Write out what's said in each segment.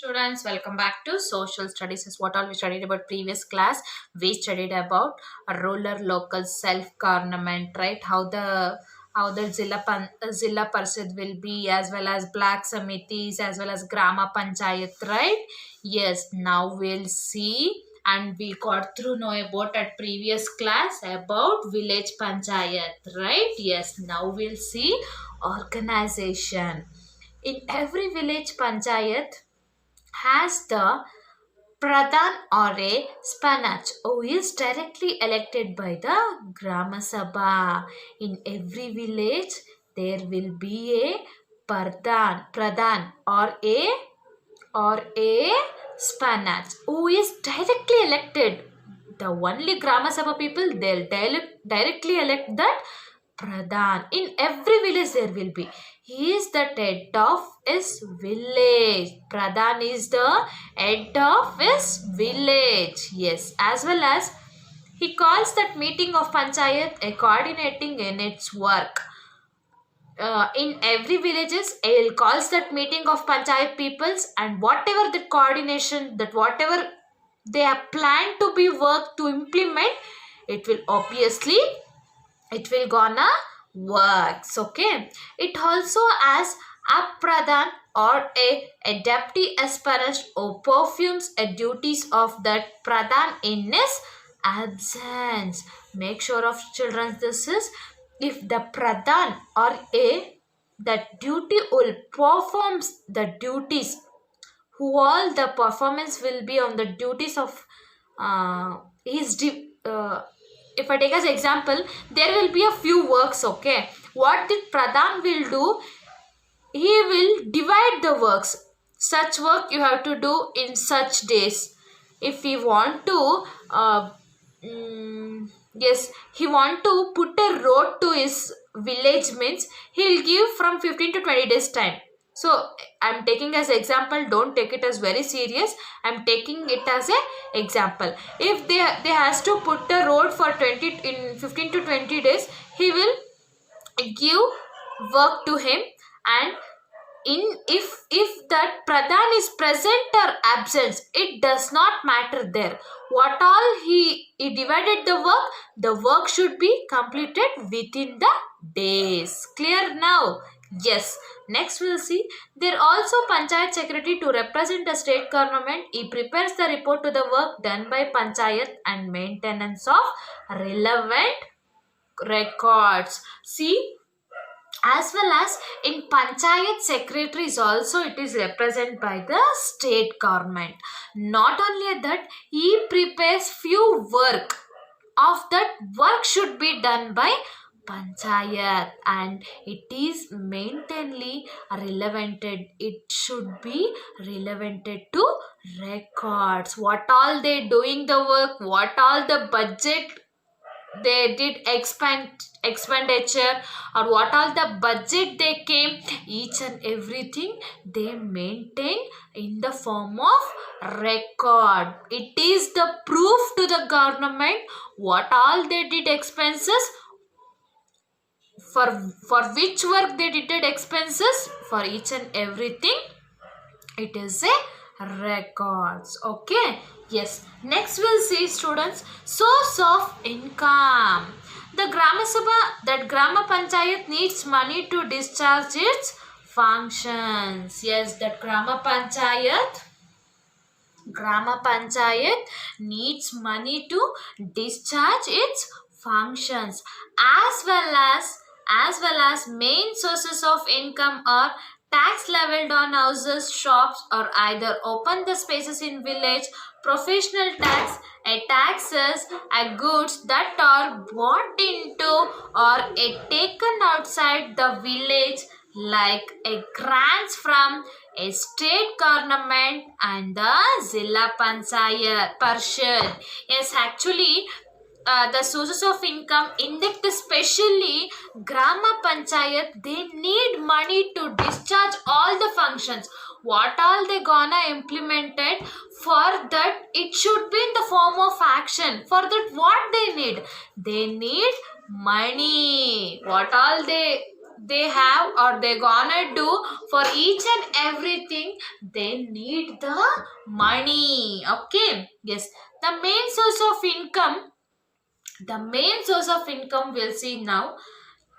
Students, welcome back to social studies. Is what all we studied about previous class. We studied about a rural local self government, right? How the Zilla Parishad will be, as well as black samitis, as well as Grama Panchayat, right? Yes. Now we'll see, and we got through know about at previous class about village panchayat, right? Yes. Now we'll see organization. In every village panchayat has the Pradhan or a Spanach who is directly elected by the Grama Sabha. In every village, there will be a Pradhan or a Spanach who is directly elected. The only Grama Sabha people, they'll directly elect that Pradhan. In every village there will be. He is the head of his village. Pradhan is the head of his village. Yes, as well as he calls that meeting of panchayat a coordinating in its work. In every villages, he calls that meeting of panchayat peoples, and whatever the coordination, that whatever they have planned to be worked to implement, it will obviously it will gonna works. Okay, it also has a pradhan or a deputy aspirant who perfumes a duties of that pradhan in his absence. Make sure of children this is, if the pradhan or a that duty will performs the duties, who all the performance will be on the duties of his if I take as example, there will be a few works. Okay, what the pradhan will do, he will divide the works. Such work you have to do in such days. If he want to yes, he want to put a road to his village, means he'll give from 15 to 20 days time. So I'm taking as example, don't take it as very serious. I'm taking it as a example. If they has to put the road for 20 in 15 to 20 days, he will give work to him. And in if that pradhan is present or absent, it does not matter there. What all he divided the work should be completed within the days. Clear now? Yes. Next we'll see, there also panchayat secretary to represent the state government. He prepares the report to the work done by panchayat and maintenance of relevant records. See, as well as in panchayat secretaries also, it is represented by the state government. Not only that, he prepares few work of that work should be done by panchayat, and it is maintainly relevanted, it should be relevanted to records. What all they doing the work, what all the budget they did expenditure, or what all the budget they came, each and everything they maintain in the form of record. It is the proof to the government what all they did expenses, for which work they did expenses, for each and everything it is a records. Okay, yes. Next we'll see, students, source of income. The Grama Sabha, that Grama Panchayat needs money to discharge its functions. Yes, that Grama Panchayat needs money to discharge its functions, as well as main sources of income are tax leveled on houses, shops, or either open the spaces in village, professional tax, a taxes, a goods that are bought into or a taken outside the village, like a grants from a state government and the Zilla Panchayat Parshad. Yes, actually, the sources of income indexed, especially Grama Panchayat, they need money to discharge all the functions. What all they gonna implemented, for that it should be in the form of action. For that what they need? They need money. What all they have or they gonna do for each and everything, they need the money. Okay, yes, the main source of income, we'll see now.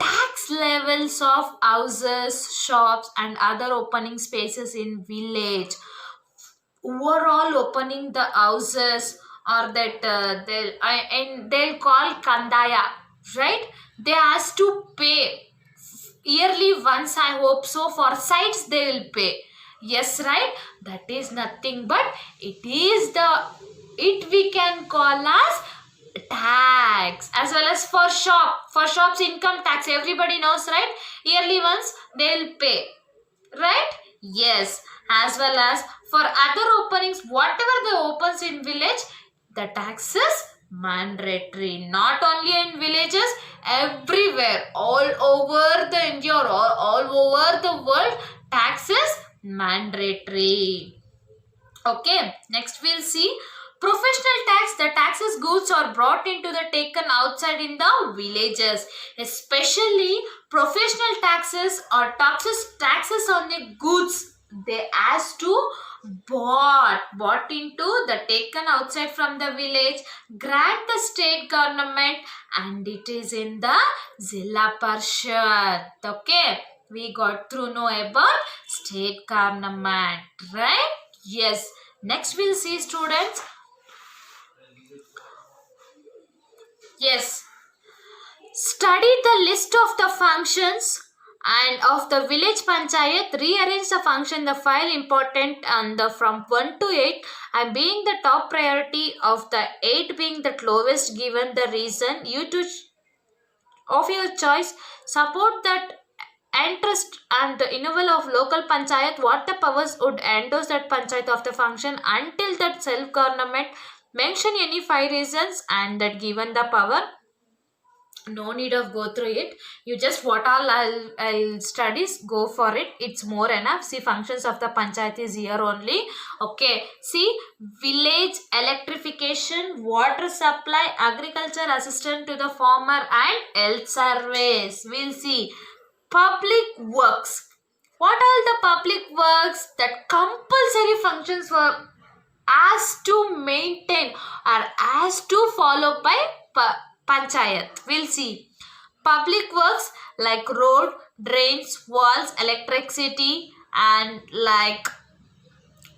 Tax levels of houses, shops and other opening spaces in village. Overall opening the houses, or that they'll call kandaya, right? They has to pay yearly once, I hope so. For sites they will pay, yes, right? That is nothing but it is the, it we can call as tax. As well as for shops income tax, everybody knows, right? Yearly once they'll pay, right? Yes. As well as for other openings, whatever they opens in village, the tax is mandatory. Not only in villages, everywhere, all over the India or all over the world, tax is mandatory. Okay, next we'll see professional tax. The taxes goods are brought into the taken outside in the villages. Especially professional taxes or taxes on the goods, they has to bought into the taken outside from the village, grant the state government, and it is in the Zilla Parshad. Okay, we got to know about state government, right? Yes. Next we'll see, students. Yes. Study the list of the functions and of the village panchayat. Rearrange the function, the file important, and the from 1 to 8, and being the top priority of the 8 being the lowest, given the reason you to of your choice. Support that interest and the renewal of local panchayat. What the powers would endorse that panchayat of the function until that self government. Mention any 5 reasons and that given the power. No need of go through it. You just what all I'll studies, go for it. It's more enough. See, functions of the panchayat is here only. Okay, see, village electrification, water supply, agriculture assistant to the farmer, and health service. We'll see public works. What are the public works that compulsory functions were as to maintain or as to follow by panchayat? We'll see public works like road, drains, walls, electricity, and like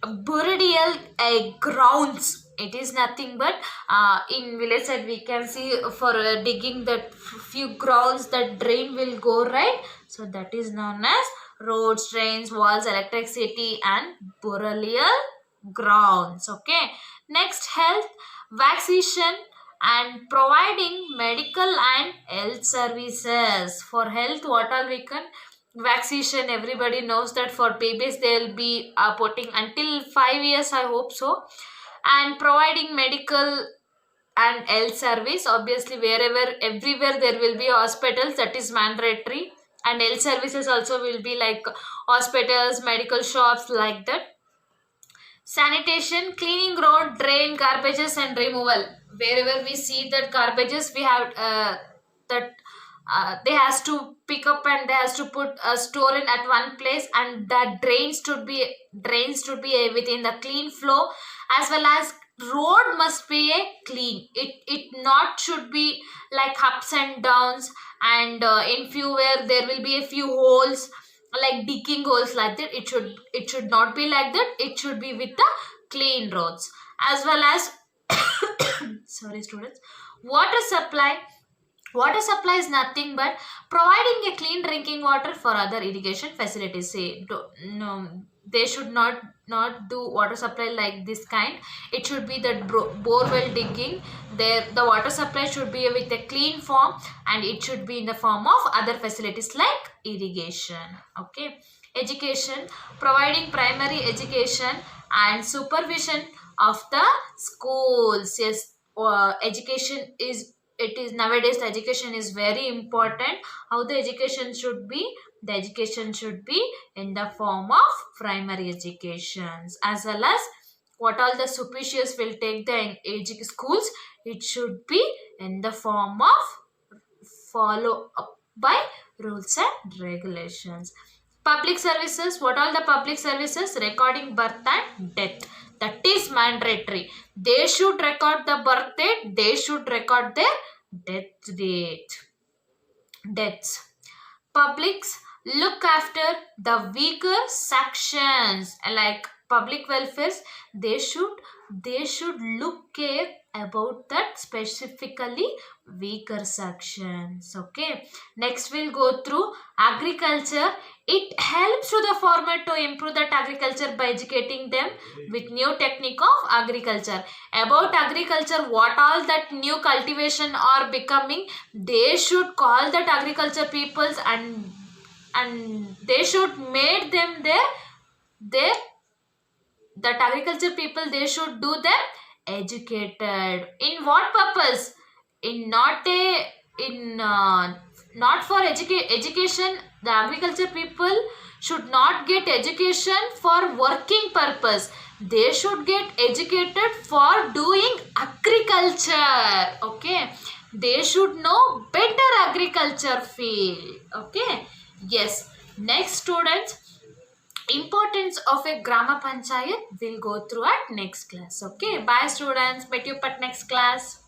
burial grounds. It is nothing but in village side we can see for digging that few grounds that drain will go, right? So that is known as roads, drains, walls, electricity, and burial grounds. Okay, next, health, vaccination and providing medical and health services. For health, what all we can, vaccination, everybody knows that for babies they'll be putting until 5 years, I hope so. And providing medical and health service, obviously wherever, everywhere there will be hospitals, that is mandatory. And health services also will be like hospitals, medical shops, like that. Sanitation, cleaning road, drain, garbages and removal. Wherever we see that garbages, we have that they has to pick up and they has to put store in at one place, and that drains should be within the clean flow. As well as road must be a clean. It not should be like ups and downs, and in few where there will be a few holes, like digging holes, like that. It should not be like that. It should be with the clean roads. As well as sorry, students, water supply. Water supply is nothing but providing a clean drinking water for other irrigation facilities. Say, no, they should not do water supply like this kind. It should be that borewell digging. There, the water supply should be with a clean form, and it should be in the form of other facilities like irrigation. Okay, education, providing primary education and supervision of the schools. Yes, education is, it is nowadays the education is very important. How the education should be? The education should be in the form of primary educations. As well as what all the superstitious will take the schools, it should be in the form of follow up by rules and regulations. Public services, what all the public services? Recording birth and death. That is mandatory. They should record the birth date, they should record their death date. Deaths. Publics look after the weaker sections, like public welfares. They should look care about that specifically weaker sections. Okay, next we'll go through agriculture. It helps to the farmer to improve that agriculture by educating them with new technique of agriculture. About agriculture, what all that new cultivation are becoming, they should call that agriculture peoples, and they should make them their that agriculture people, they should do them educated. In what purpose? In not a in not for education. The agriculture people should not get education for working purpose. They should get educated for doing agriculture. Okay, they should know better agriculture field. Okay, yes. Next, students, importance of a Grama Panchayat we'll go through at next class. Okay, bye students. Meet you at next class.